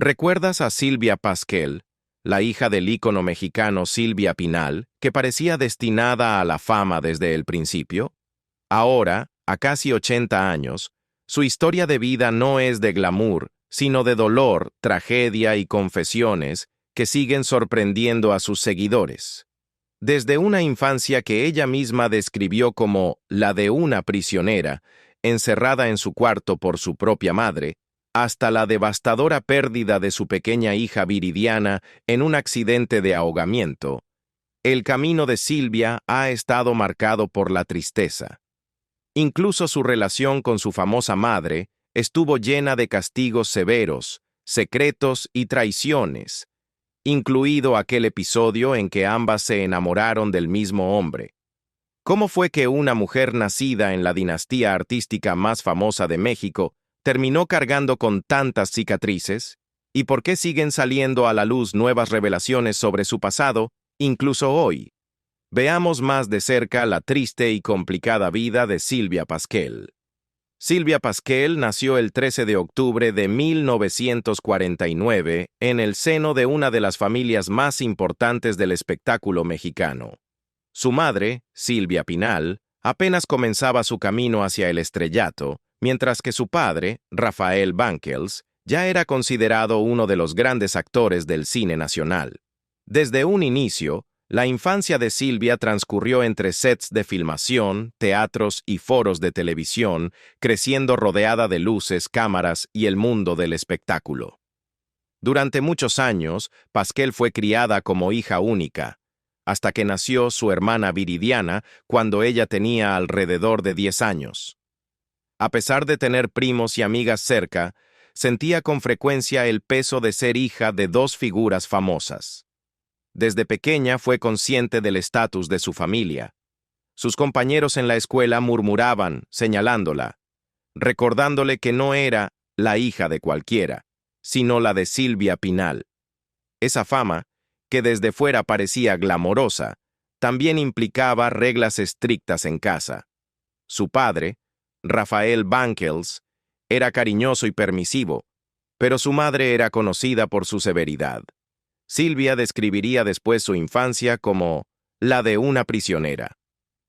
¿Recuerdas a Silvia Pasquel, la hija del ícono mexicano Silvia Pinal, que parecía destinada a la fama desde el principio? Ahora, a casi 80 años, su historia de vida no es de glamour, sino de dolor, tragedia y confesiones que siguen sorprendiendo a sus seguidores. Desde una infancia que ella misma describió como la de una prisionera, encerrada en su cuarto por su propia madre, hasta la devastadora pérdida de su pequeña hija Viridiana en un accidente de ahogamiento, el camino de Silvia ha estado marcado por la tristeza. Incluso su relación con su famosa madre estuvo llena de castigos severos, secretos y traiciones, incluido aquel episodio en que ambas se enamoraron del mismo hombre. ¿Cómo fue que una mujer nacida en la dinastía artística más famosa de México terminó cargando con tantas cicatrices? ¿Y por qué siguen saliendo a la luz nuevas revelaciones sobre su pasado, incluso hoy? Veamos más de cerca la triste y complicada vida de Silvia Pasquel. Silvia Pasquel nació el 13 de octubre de 1949 en el seno de una de las familias más importantes del espectáculo mexicano. Su madre, Silvia Pinal, apenas comenzaba su camino hacia el estrellato, mientras que su padre, Rafael Banquels, ya era considerado uno de los grandes actores del cine nacional. Desde un inicio, la infancia de Silvia transcurrió entre sets de filmación, teatros y foros de televisión, creciendo rodeada de luces, cámaras y el mundo del espectáculo. Durante muchos años, Pasquel fue criada como hija única, hasta que nació su hermana Viridiana cuando ella tenía alrededor de 10 años. A pesar de tener primos y amigas cerca, sentía con frecuencia el peso de ser hija de dos figuras famosas. Desde pequeña fue consciente del estatus de su familia. Sus compañeros en la escuela murmuraban, señalándola, recordándole que no era la hija de cualquiera, sino la de Silvia Pinal. Esa fama, que desde fuera parecía glamorosa, también implicaba reglas estrictas en casa. Su padre, Rafael Banquels, era cariñoso y permisivo, pero su madre era conocida por su severidad. Silvia describiría después su infancia como la de una prisionera.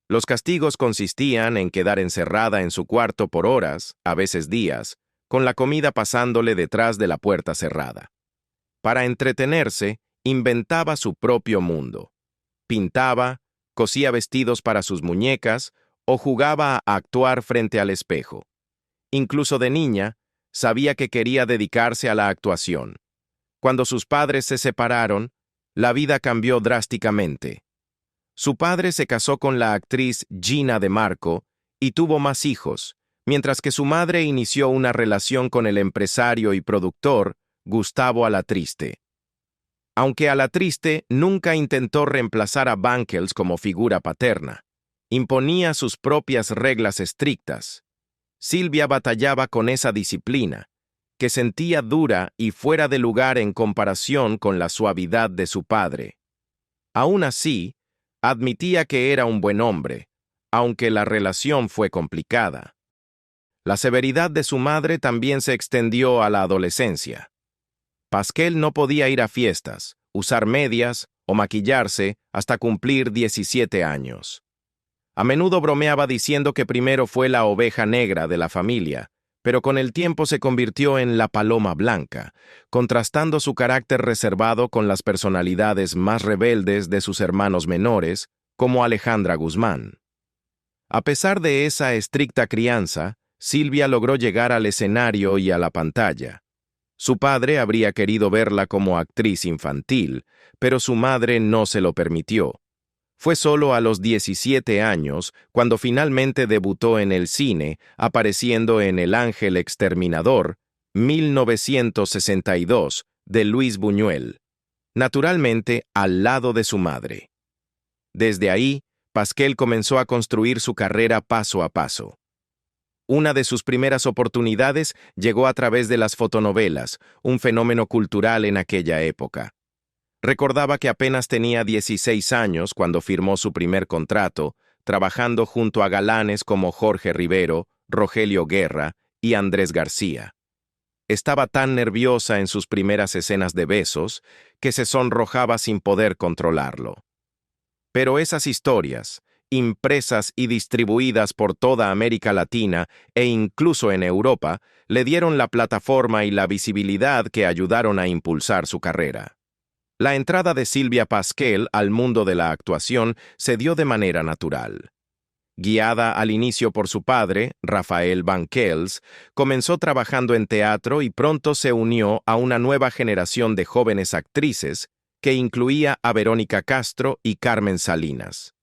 Los castigos consistían en quedar encerrada en su cuarto por horas, a veces días, con la comida pasándole detrás de la puerta cerrada. Para entretenerse, inventaba su propio mundo. Pintaba, cosía vestidos para sus muñecas o jugaba a actuar frente al espejo. Incluso de niña, sabía que quería dedicarse a la actuación. Cuando sus padres se separaron, la vida cambió drásticamente. Su padre se casó con la actriz Gina de Marco y tuvo más hijos, mientras que su madre inició una relación con el empresario y productor Gustavo Alatriste. Aunque Alatriste nunca intentó reemplazar a Banquels como figura paterna, imponía sus propias reglas estrictas. Silvia batallaba con esa disciplina, que sentía dura y fuera de lugar en comparación con la suavidad de su padre. Aún así, admitía que era un buen hombre, aunque la relación fue complicada. La severidad de su madre también se extendió a la adolescencia. Pasquel no podía ir a fiestas, usar medias o maquillarse hasta cumplir 17 años. A menudo bromeaba diciendo que primero fue la oveja negra de la familia, pero con el tiempo se convirtió en la paloma blanca, contrastando su carácter reservado con las personalidades más rebeldes de sus hermanos menores, como Alejandra Guzmán. A pesar de esa estricta crianza, Silvia logró llegar al escenario y a la pantalla. Su padre habría querido verla como actriz infantil, pero su madre no se lo permitió. Fue solo a los 17 años cuando finalmente debutó en el cine, apareciendo en El Ángel Exterminador, 1962, de Luis Buñuel, naturalmente al lado de su madre. Desde ahí, Pasquel comenzó a construir su carrera paso a paso. Una de sus primeras oportunidades llegó a través de las fotonovelas, un fenómeno cultural en aquella época. Recordaba que apenas tenía 16 años cuando firmó su primer contrato, trabajando junto a galanes como Jorge Rivero, Rogelio Guerra y Andrés García. Estaba tan nerviosa en sus primeras escenas de besos que se sonrojaba sin poder controlarlo. Pero esas historias, impresas y distribuidas por toda América Latina e incluso en Europa, le dieron la plataforma y la visibilidad que ayudaron a impulsar su carrera. La entrada de Sylvia Pasquel al mundo de la actuación se dio de manera natural. Guiada al inicio por su padre, Rafael Banquels, comenzó trabajando en teatro y pronto se unió a una nueva generación de jóvenes actrices que incluía a Verónica Castro y Carmen Salinas.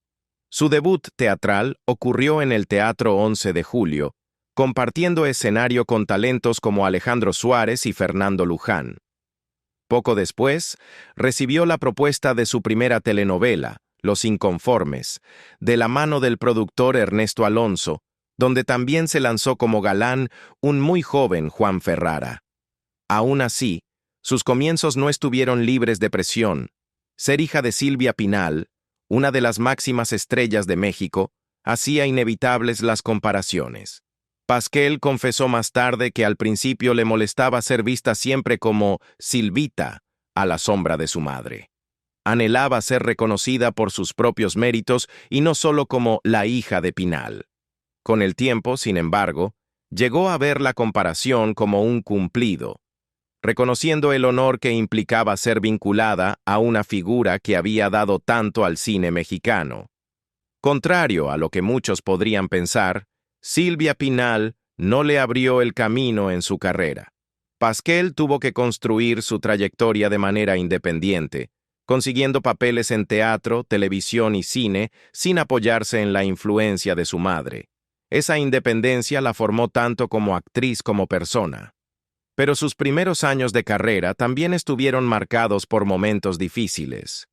Su debut teatral ocurrió en el Teatro 11 de Julio, compartiendo escenario con talentos como Alejandro Suárez y Fernando Luján. Poco después, recibió la propuesta de su primera telenovela, Los Inconformes, de la mano del productor Ernesto Alonso, donde también se lanzó como galán un muy joven Juan Ferrara. Aún así, sus comienzos no estuvieron libres de presión. Ser hija de Silvia Pinal, una de las máximas estrellas de México, hacía inevitables las comparaciones. Pasquel confesó más tarde que al principio le molestaba ser vista siempre como Silvita, a la sombra de su madre. Anhelaba ser reconocida por sus propios méritos y no solo como la hija de Pinal. Con el tiempo, sin embargo, llegó a ver la comparación como un cumplido, reconociendo el honor que implicaba ser vinculada a una figura que había dado tanto al cine mexicano. Contrario a lo que muchos podrían pensar, Silvia Pinal no le abrió el camino en su carrera. Pasquel tuvo que construir su trayectoria de manera independiente, consiguiendo papeles en teatro, televisión y cine sin apoyarse en la influencia de su madre. Esa independencia la formó tanto como actriz como persona. Pero sus primeros años de carrera también estuvieron marcados por momentos difíciles.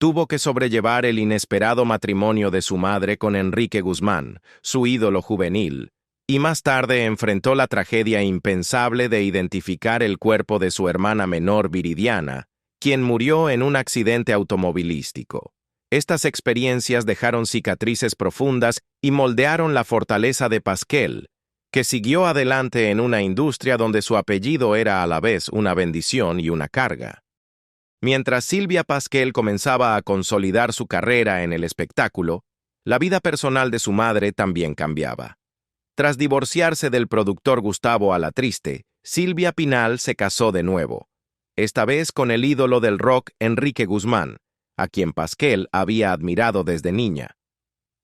Tuvo que sobrellevar el inesperado matrimonio de su madre con Enrique Guzmán, su ídolo juvenil, y más tarde enfrentó la tragedia impensable de identificar el cuerpo de su hermana menor Viridiana, quien murió en un accidente automovilístico. Estas experiencias dejaron cicatrices profundas y moldearon la fortaleza de Pasquel, que siguió adelante en una industria donde su apellido era a la vez una bendición y una carga. Mientras Sylvia Pasquel comenzaba a consolidar su carrera en el espectáculo, la vida personal de su madre también cambiaba. Tras divorciarse del productor Gustavo Alatriste, Silvia Pinal se casó de nuevo, esta vez con el ídolo del rock Enrique Guzmán, a quien Pasquel había admirado desde niña.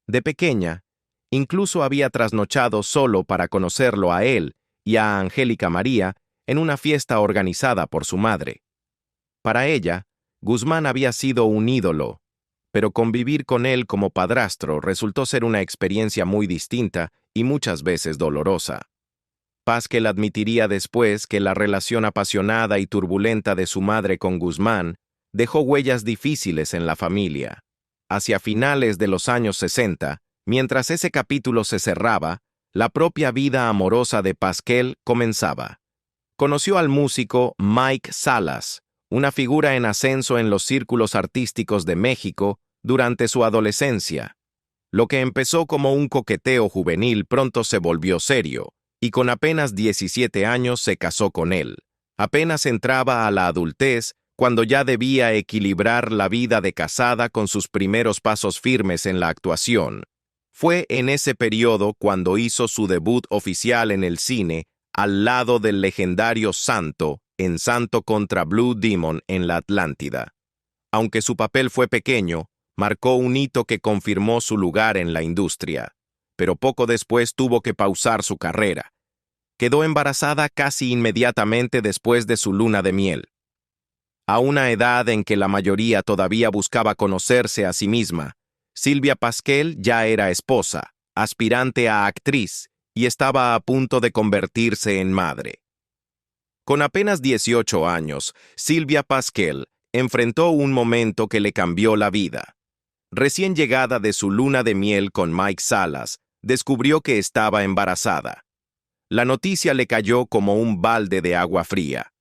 De pequeña, incluso había trasnochado solo para conocerlo a él y a Angélica María en una fiesta organizada por su madre. Para ella, Guzmán había sido un ídolo, pero convivir con él como padrastro resultó ser una experiencia muy distinta y muchas veces dolorosa. Pasquel admitiría después que la relación apasionada y turbulenta de su madre con Guzmán dejó huellas difíciles en la familia. Hacia finales de los años 60, mientras ese capítulo se cerraba, la propia vida amorosa de Pasquel comenzaba. Conoció al músico Mike Salas, una figura en ascenso en los círculos artísticos de México durante su adolescencia. Lo que empezó como un coqueteo juvenil pronto se volvió serio, y con apenas 17 años se casó con él. Apenas entraba a la adultez cuando ya debía equilibrar la vida de casada con sus primeros pasos firmes en la actuación. Fue en ese periodo cuando hizo su debut oficial en el cine al lado del legendario Santo en Santo contra Blue Demon en la Atlántida. Aunque su papel fue pequeño, marcó un hito que confirmó su lugar en la industria, pero poco después tuvo que pausar su carrera. Quedó embarazada casi inmediatamente después de su luna de miel. A una edad en que la mayoría todavía buscaba conocerse a sí misma, Sylvia Pasquel ya era esposa, aspirante a actriz, y estaba a punto de convertirse en madre. Con apenas 18 años, Sylvia Pasquel enfrentó un momento que le cambió la vida. Recién llegada de su luna de miel con Mike Salas, descubrió que estaba embarazada. La noticia le cayó como un balde de agua fría.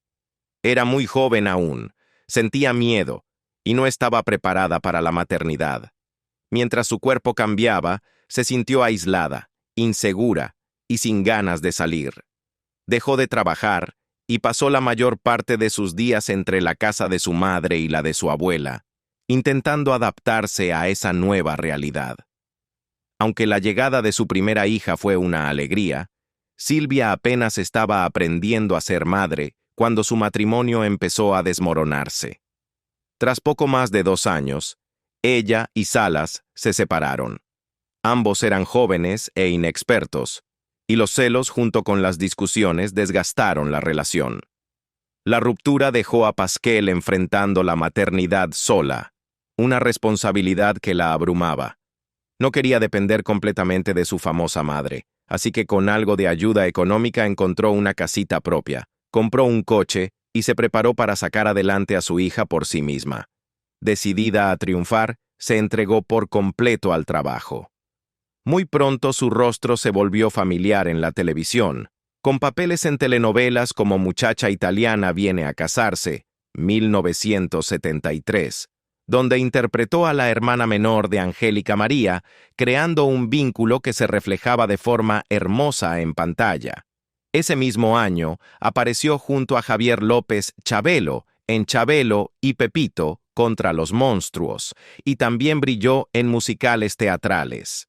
Era muy joven aún, sentía miedo y no estaba preparada para la maternidad. Mientras su cuerpo cambiaba, se sintió aislada, insegura y sin ganas de salir. Dejó de trabajar y pasó la mayor parte de sus días entre la casa de su madre y la de su abuela, intentando adaptarse a esa nueva realidad. Aunque la llegada de su primera hija fue una alegría, Silvia apenas estaba aprendiendo a ser madre cuando su matrimonio empezó a desmoronarse. Tras poco más de 2 años, ella y Salas se separaron. Ambos eran jóvenes e inexpertos, y los celos junto con las discusiones desgastaron la relación. La ruptura dejó a Pasquel enfrentando la maternidad sola, una responsabilidad que la abrumaba. No quería depender completamente de su famosa madre, así que con algo de ayuda económica encontró una casita propia, compró un coche y se preparó para sacar adelante a su hija por sí misma. Decidida a triunfar, se entregó por completo al trabajo. Muy pronto su rostro se volvió familiar en la televisión, con papeles en telenovelas como Muchacha Italiana viene a casarse, 1973, donde interpretó a la hermana menor de Angélica María, creando un vínculo que se reflejaba de forma hermosa en pantalla. Ese mismo año apareció junto a Javier López Chabelo en Chabelo y Pepito contra los monstruos, y también brilló en musicales teatrales.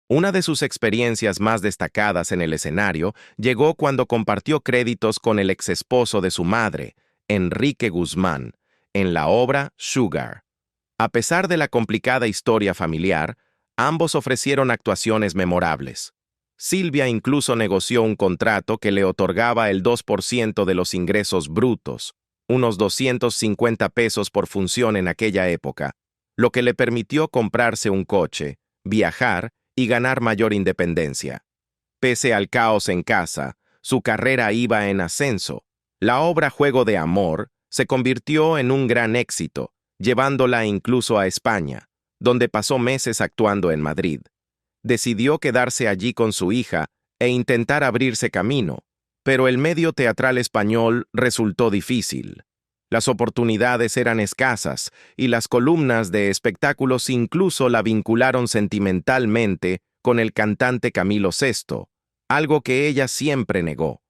Una de sus experiencias más destacadas en el escenario llegó cuando compartió créditos con el exesposo de su madre, Enrique Guzmán, en la obra Sugar. A pesar de la complicada historia familiar, ambos ofrecieron actuaciones memorables. Silvia incluso negoció un contrato que le otorgaba el 2% de los ingresos brutos, unos 250 pesos por función en aquella época, lo que le permitió comprarse un coche, viajar y ganar mayor independencia. Pese al caos en casa, su carrera iba en ascenso. La obra Juego de Amor se convirtió en un gran éxito, llevándola incluso a España, donde pasó meses actuando en Madrid. Decidió quedarse allí con su hija e intentar abrirse camino, pero el medio teatral español resultó difícil. Las oportunidades eran escasas y las columnas de espectáculos incluso la vincularon sentimentalmente con el cantante Camilo Sesto, algo que ella siempre negó.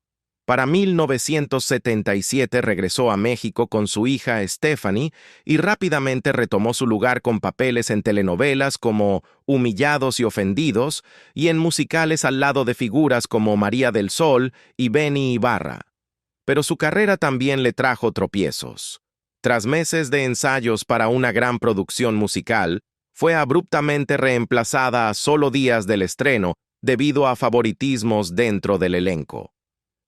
Para 1977 regresó a México con su hija Stephanie y rápidamente retomó su lugar con papeles en telenovelas como Humillados y Ofendidos y en musicales al lado de figuras como María del Sol y Benny Ibarra. Pero su carrera también le trajo tropiezos. Tras meses de ensayos para una gran producción musical, fue abruptamente reemplazada a solo días del estreno debido a favoritismos dentro del elenco.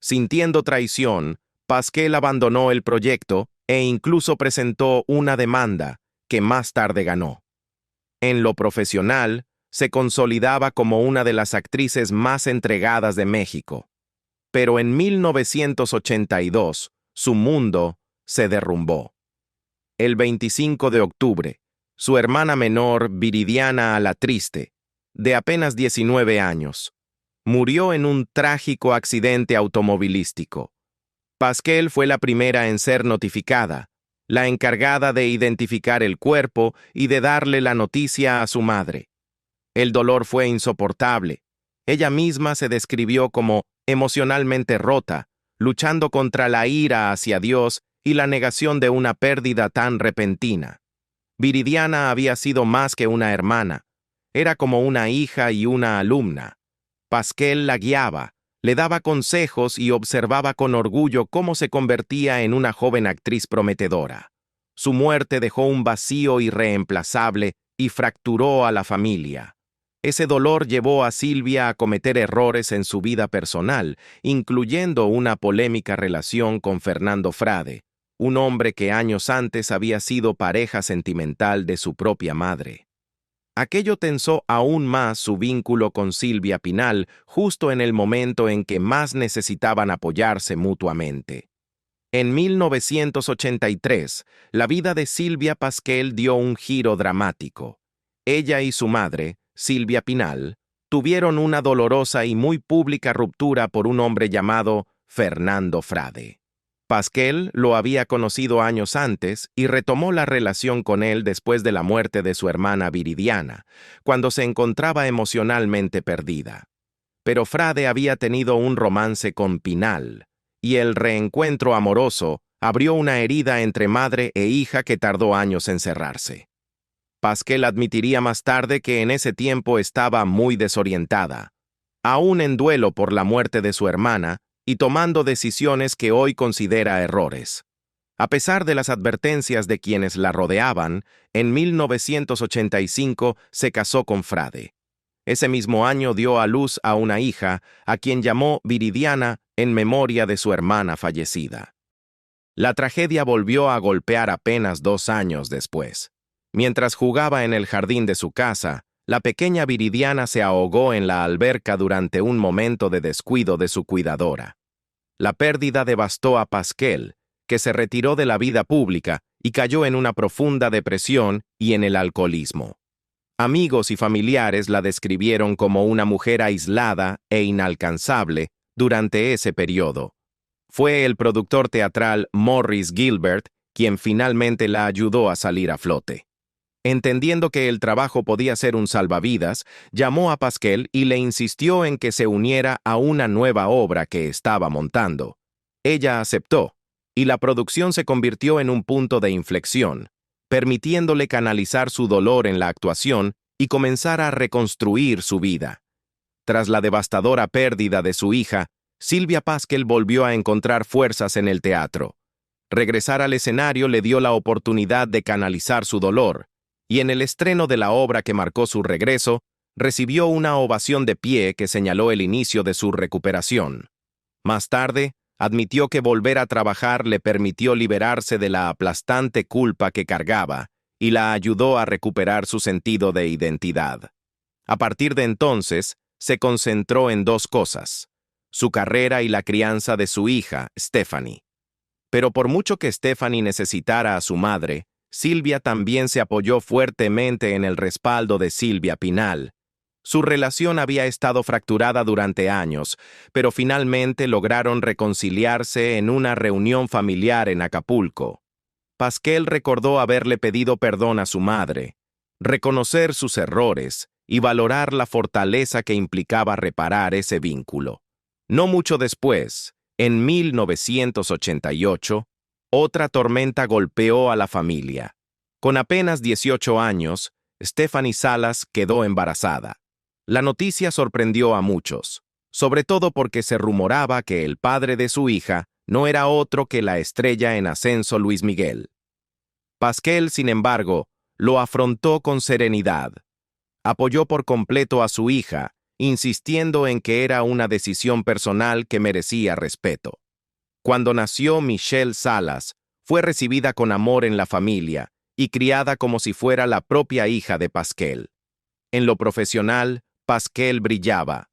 Sintiendo traición, Pasquel abandonó el proyecto e incluso presentó una demanda que más tarde ganó. En lo profesional, se consolidaba como una de las actrices más entregadas de México. Pero en 1982, su mundo se derrumbó. El 25 de octubre, su hermana menor, Viridiana Alatriste, de apenas 19 años, murió en un trágico accidente automovilístico. Pasquel fue la primera en ser notificada, la encargada de identificar el cuerpo y de darle la noticia a su madre. El dolor fue insoportable. Ella misma se describió como emocionalmente rota, luchando contra la ira hacia Dios y la negación de una pérdida tan repentina. Viridiana había sido más que una hermana, era como una hija y una alumna. Pasquel la guiaba, le daba consejos y observaba con orgullo cómo se convertía en una joven actriz prometedora. Su muerte dejó un vacío irreemplazable y fracturó a la familia. Ese dolor llevó a Silvia a cometer errores en su vida personal, incluyendo una polémica relación con Fernando Frade, un hombre que años antes había sido pareja sentimental de su propia madre. Aquello tensó aún más su vínculo con Silvia Pinal justo en el momento en que más necesitaban apoyarse mutuamente. En 1983, la vida de Silvia Pasquel dio un giro dramático. Ella y su madre, Silvia Pinal, tuvieron una dolorosa y muy pública ruptura por un hombre llamado Fernando Frade. Pasquel lo había conocido años antes y retomó la relación con él después de la muerte de su hermana Viridiana, cuando se encontraba emocionalmente perdida. Pero Frade había tenido un romance con Pinal, y el reencuentro amoroso abrió una herida entre madre e hija que tardó años en cerrarse. Pascal admitiría más tarde que en ese tiempo estaba muy desorientada, aún en duelo por la muerte de su hermana y tomando decisiones que hoy considera errores. A pesar de las advertencias de quienes la rodeaban, en 1985 se casó con Frade. Ese mismo año dio a luz a una hija, a quien llamó Viridiana en memoria de su hermana fallecida. La tragedia volvió a golpear apenas 2 años después. Mientras jugaba en el jardín de su casa, la pequeña Viridiana se ahogó en la alberca durante un momento de descuido de su cuidadora. La pérdida devastó a Pascal, que se retiró de la vida pública y cayó en una profunda depresión y en el alcoholismo. Amigos y familiares la describieron como una mujer aislada e inalcanzable durante ese periodo. Fue el productor teatral Maurice Gilbert quien finalmente la ayudó a salir a flote. Entendiendo que el trabajo podía ser un salvavidas, llamó a Pascal y le insistió en que se uniera a una nueva obra que estaba montando. Ella aceptó, y la producción se convirtió en un punto de inflexión, permitiéndole canalizar su dolor en la actuación y comenzar a reconstruir su vida. Tras la devastadora pérdida de su hija, Sylvia Pascal volvió a encontrar fuerzas en el teatro. Regresar al escenario le dio la oportunidad de canalizar su dolor, y en el estreno de la obra que marcó su regreso, recibió una ovación de pie que señaló el inicio de su recuperación. Más tarde, admitió que volver a trabajar le permitió liberarse de la aplastante culpa que cargaba y la ayudó a recuperar su sentido de identidad. A partir de entonces, se concentró en 2 cosas: su carrera y la crianza de su hija, Stephanie. Pero por mucho que Stephanie necesitara a su madre, Sylvia también se apoyó fuertemente en el respaldo de Silvia Pinal. Su relación había estado fracturada durante años, pero finalmente lograron reconciliarse en una reunión familiar en Acapulco. Pascal recordó haberle pedido perdón a su madre, reconocer sus errores y valorar la fortaleza que implicaba reparar ese vínculo. No mucho después, en 1988, otra tormenta golpeó a la familia. Con apenas 18 años, Stephanie Salas quedó embarazada. La noticia sorprendió a muchos, sobre todo porque se rumoraba que el padre de su hija no era otro que la estrella en ascenso Luis Miguel. Pascal, sin embargo, lo afrontó con serenidad. Apoyó por completo a su hija, insistiendo en que era una decisión personal que merecía respeto. Cuando nació Michelle Salas, fue recibida con amor en la familia y criada como si fuera la propia hija de Pascal. En lo profesional, Pascal brillaba.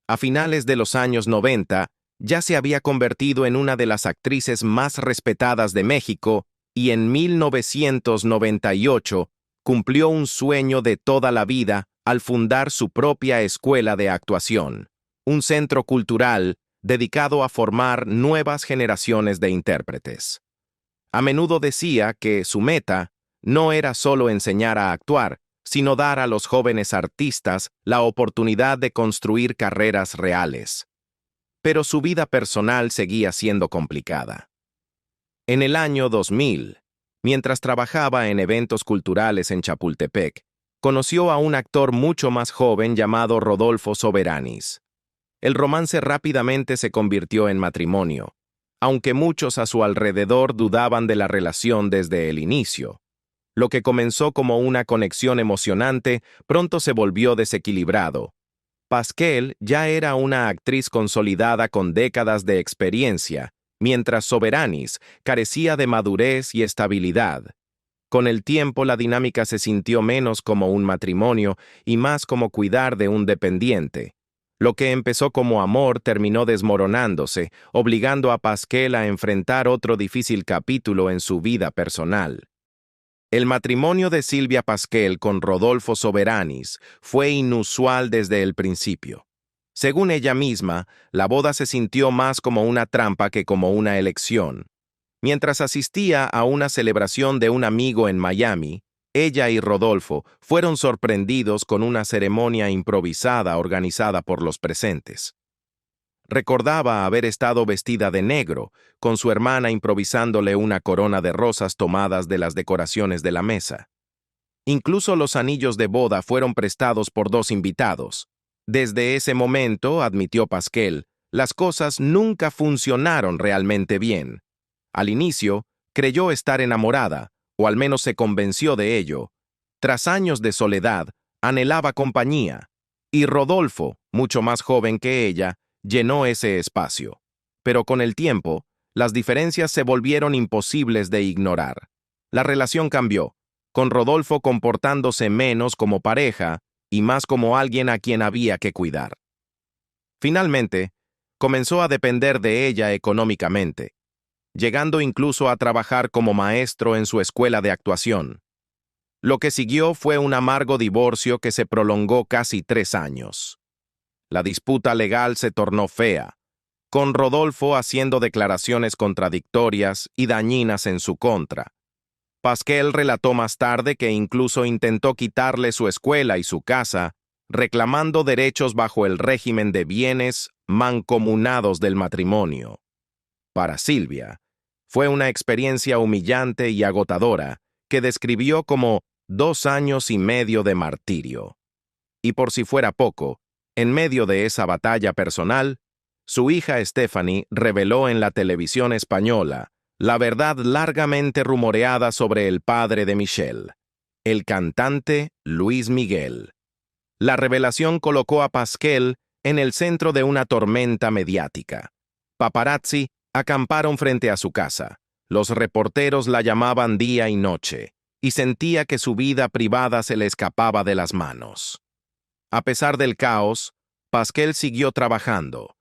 A finales de los años 90, ya se había convertido en una de las actrices más respetadas de México y en 1998 cumplió un sueño de toda la vida al fundar su propia escuela de actuación, un centro cultural dedicado a formar nuevas generaciones de intérpretes. A menudo decía que su meta no era solo enseñar a actuar, sino dar a los jóvenes artistas la oportunidad de construir carreras reales. Pero su vida personal seguía siendo complicada. En el año 2000, mientras trabajaba en eventos culturales en Chapultepec, conoció a un actor mucho más joven llamado Rodolfo Soberanis. El romance rápidamente se convirtió en matrimonio, aunque muchos a su alrededor dudaban de la relación desde el inicio. Lo que comenzó como una conexión emocionante pronto se volvió desequilibrado. Pascal ya era una actriz consolidada con décadas de experiencia, mientras Soberanis carecía de madurez y estabilidad. Con el tiempo la dinámica se sintió menos como un matrimonio y más como cuidar de un dependiente. Lo que empezó como amor terminó desmoronándose, obligando a Pascal a enfrentar otro difícil capítulo en su vida personal. El matrimonio de Sylvia Pascal con Rodolfo Soberanis fue inusual desde el principio. Según ella misma, la boda se sintió más como una trampa que como una elección. Mientras asistía a una celebración de un amigo en Miami, ella y Rodolfo fueron sorprendidos con una ceremonia improvisada organizada por los presentes. Recordaba haber estado vestida de negro, con su hermana improvisándole una corona de rosas tomadas de las decoraciones de la mesa. Incluso los anillos de boda fueron prestados por dos invitados. Desde ese momento, admitió Pascal, las cosas nunca funcionaron realmente bien. Al inicio, creyó estar enamorada, o al menos se convenció de ello. Tras años de soledad, anhelaba compañía, y Rodolfo, mucho más joven que ella, llenó ese espacio. Pero con el tiempo, las diferencias se volvieron imposibles de ignorar. La relación cambió, con Rodolfo comportándose menos como pareja y más como alguien a quien había que cuidar. Finalmente, comenzó a depender de ella económicamente, llegando incluso a trabajar como maestro en su escuela de actuación. Lo que siguió fue un amargo divorcio que se prolongó casi 3 años. La disputa legal se tornó fea, con Rodolfo haciendo declaraciones contradictorias y dañinas en su contra. Pascal relató más tarde que incluso intentó quitarle su escuela y su casa, reclamando derechos bajo el régimen de bienes mancomunados del matrimonio. Para Silvia, fue una experiencia humillante y agotadora que describió como 2 años y medio de martirio. Y por si fuera poco, en medio de esa batalla personal, su hija Stephanie reveló en la televisión española la verdad largamente rumoreada sobre el padre de Michelle, el cantante Luis Miguel. La revelación colocó a Pascal en el centro de una tormenta mediática. Paparazzi acamparon frente a su casa. Los reporteros la llamaban día y noche, y sentía que su vida privada se le escapaba de las manos. A pesar del caos, Pascal siguió trabajando.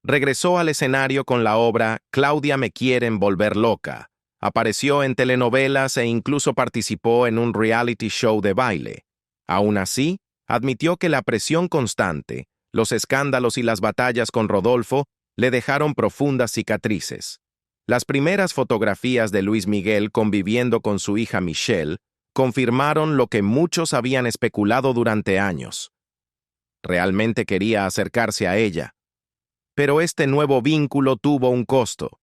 Regresó al escenario con la obra Claudia me quieren volver loca. Apareció en telenovelas e incluso participó en un reality show de baile. Aún así, admitió que la presión constante, los escándalos y las batallas con Rodolfo le dejaron profundas cicatrices. Las primeras fotografías de Luis Miguel conviviendo con su hija Michelle confirmaron lo que muchos habían especulado durante años. Realmente quería acercarse a ella. Pero este nuevo vínculo tuvo un costo.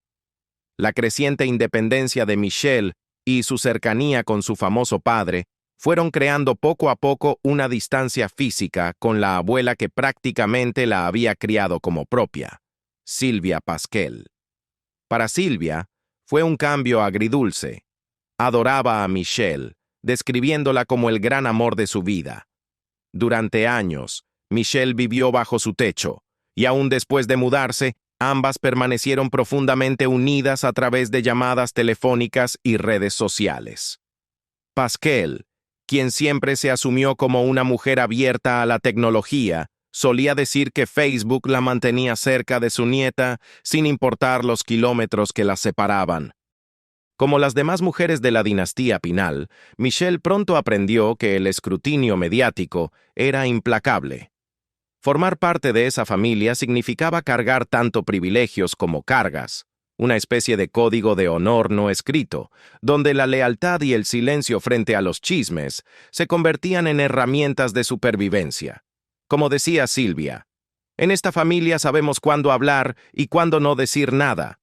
La creciente independencia de Michelle y su cercanía con su famoso padre fueron creando poco a poco una distancia física con la abuela que prácticamente la había criado como propia, Silvia Pascal. Para Silvia, fue un cambio agridulce. Adoraba a Michelle, describiéndola como el gran amor de su vida. Durante años, Michelle vivió bajo su techo, y aún después de mudarse, ambas permanecieron profundamente unidas a través de llamadas telefónicas y redes sociales. Pascal, quien siempre se asumió como una mujer abierta a la tecnología, solía decir que Facebook la mantenía cerca de su nieta sin importar los kilómetros que las separaban. Como las demás mujeres de la dinastía Pinal, Michelle pronto aprendió que el escrutinio mediático era implacable. Formar parte de esa familia significaba cargar tanto privilegios como cargas, una especie de código de honor no escrito, donde la lealtad y el silencio frente a los chismes se convertían en herramientas de supervivencia. Como decía Silvia, en esta familia sabemos cuándo hablar y cuándo no decir nada.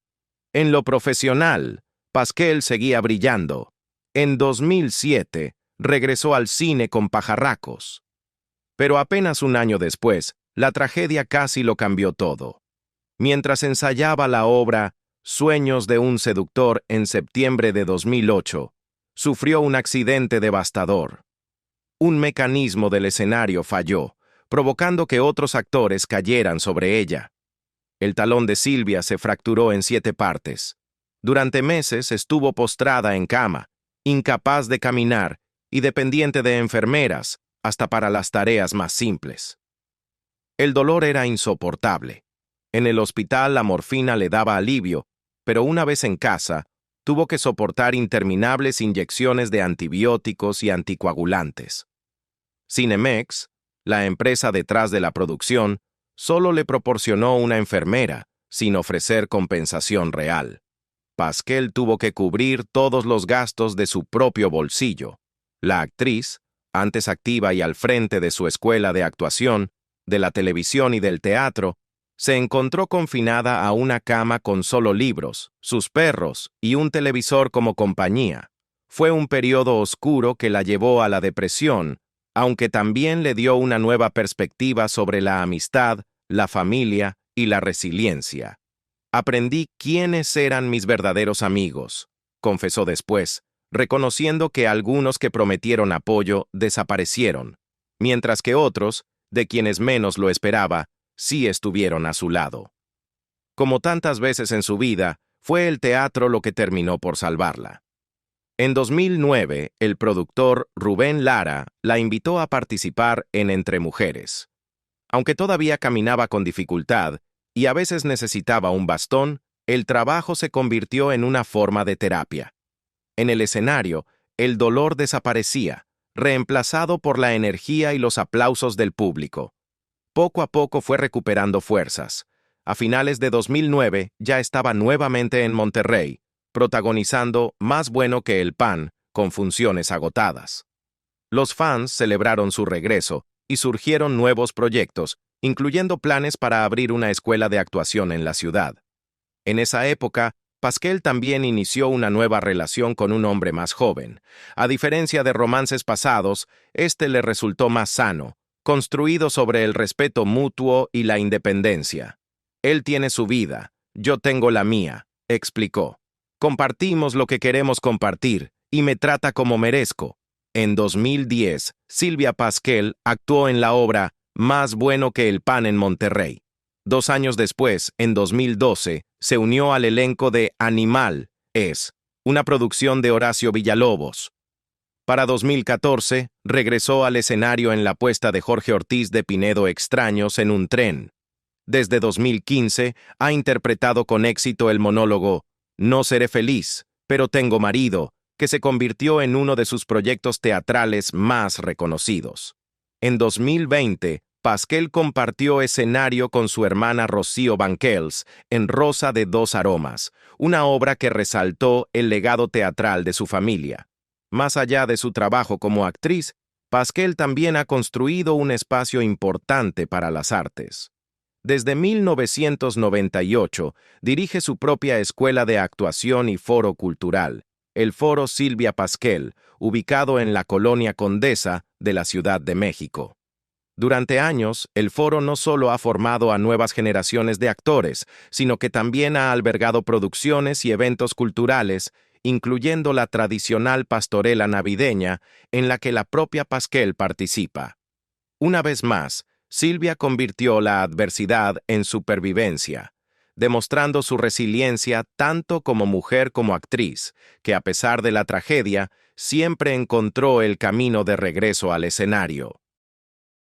En lo profesional, Pascal seguía brillando. En 2007, regresó al cine con Pajarracos. Pero apenas un año después, la tragedia casi lo cambió todo. Mientras ensayaba la obra Sueños de un seductor en septiembre de 2008, sufrió un accidente devastador. Un mecanismo del escenario falló, provocando que otros actores cayeran sobre ella. El talón de Silvia se fracturó en 7 partes. Durante meses estuvo postrada en cama, incapaz de caminar y dependiente de enfermeras, hasta para las tareas más simples. El dolor era insoportable. En el hospital la morfina le daba alivio, pero una vez en casa, tuvo que soportar interminables inyecciones de antibióticos y anticoagulantes. Cinemex, la empresa detrás de la producción, solo le proporcionó una enfermera, sin ofrecer compensación real. Pascal tuvo que cubrir todos los gastos de su propio bolsillo. La actriz, antes activa y al frente de su escuela de actuación, de la televisión y del teatro, Se encontró confinada a una cama con solo libros, sus perros y un televisor como compañía. Fue un periodo oscuro que la llevó a la depresión, aunque también le dio una nueva perspectiva sobre la amistad, la familia y la resiliencia. Aprendí quiénes eran mis verdaderos amigos, confesó después, reconociendo que algunos que prometieron apoyo desaparecieron, mientras que otros, de quienes menos lo esperaba, sí estuvieron a su lado. Como tantas veces en su vida, fue el teatro lo que terminó por salvarla. En 2009, el productor Rubén Lara la invitó a participar en Entre Mujeres. Aunque todavía caminaba con dificultad y a veces necesitaba un bastón, el trabajo se convirtió en una forma de terapia. En el escenario, el dolor desaparecía, reemplazado por la energía y los aplausos del público. Poco a poco fue recuperando fuerzas. A finales de 2009 ya estaba nuevamente en Monterrey, protagonizando Más bueno que el pan, con funciones agotadas. Los fans celebraron su regreso y surgieron nuevos proyectos, incluyendo planes para abrir una escuela de actuación en la ciudad. En esa época, Pasquel también inició una nueva relación con un hombre más joven. A diferencia de romances pasados, este le resultó más sano, construido sobre el respeto mutuo y la independencia. Él tiene su vida, yo tengo la mía, explicó. Compartimos lo que queremos compartir y me trata como merezco. En 2010, Silvia Pasquel actuó en la obra Más bueno que el pan en Monterrey. 2 años después, en 2012, se unió al elenco de Animal, una producción de Horacio Villalobos. Para 2014, regresó al escenario en la puesta de Jorge Ortiz de Pinedo Extraños en un tren. Desde 2015, ha interpretado con éxito el monólogo No seré feliz, pero tengo marido, que se convirtió en uno de sus proyectos teatrales más reconocidos. En 2020, Pasquel compartió escenario con su hermana Rocío Banquels en Rosa de dos aromas, una obra que resaltó el legado teatral de su familia. Más allá de su trabajo como actriz, Pasquel también ha construido un espacio importante para las artes. Desde 1998, dirige su propia escuela de actuación y foro cultural, el Foro Silvia Pasquel, ubicado en la Colonia Condesa de la Ciudad de México. Durante años, el foro no solo ha formado a nuevas generaciones de actores, sino que también ha albergado producciones y eventos culturales, incluyendo la tradicional pastorela navideña, en la que la propia Pasquel participa. Una vez más, Silvia convirtió la adversidad en supervivencia, demostrando su resiliencia tanto como mujer como actriz, que a pesar de la tragedia, siempre encontró el camino de regreso al escenario.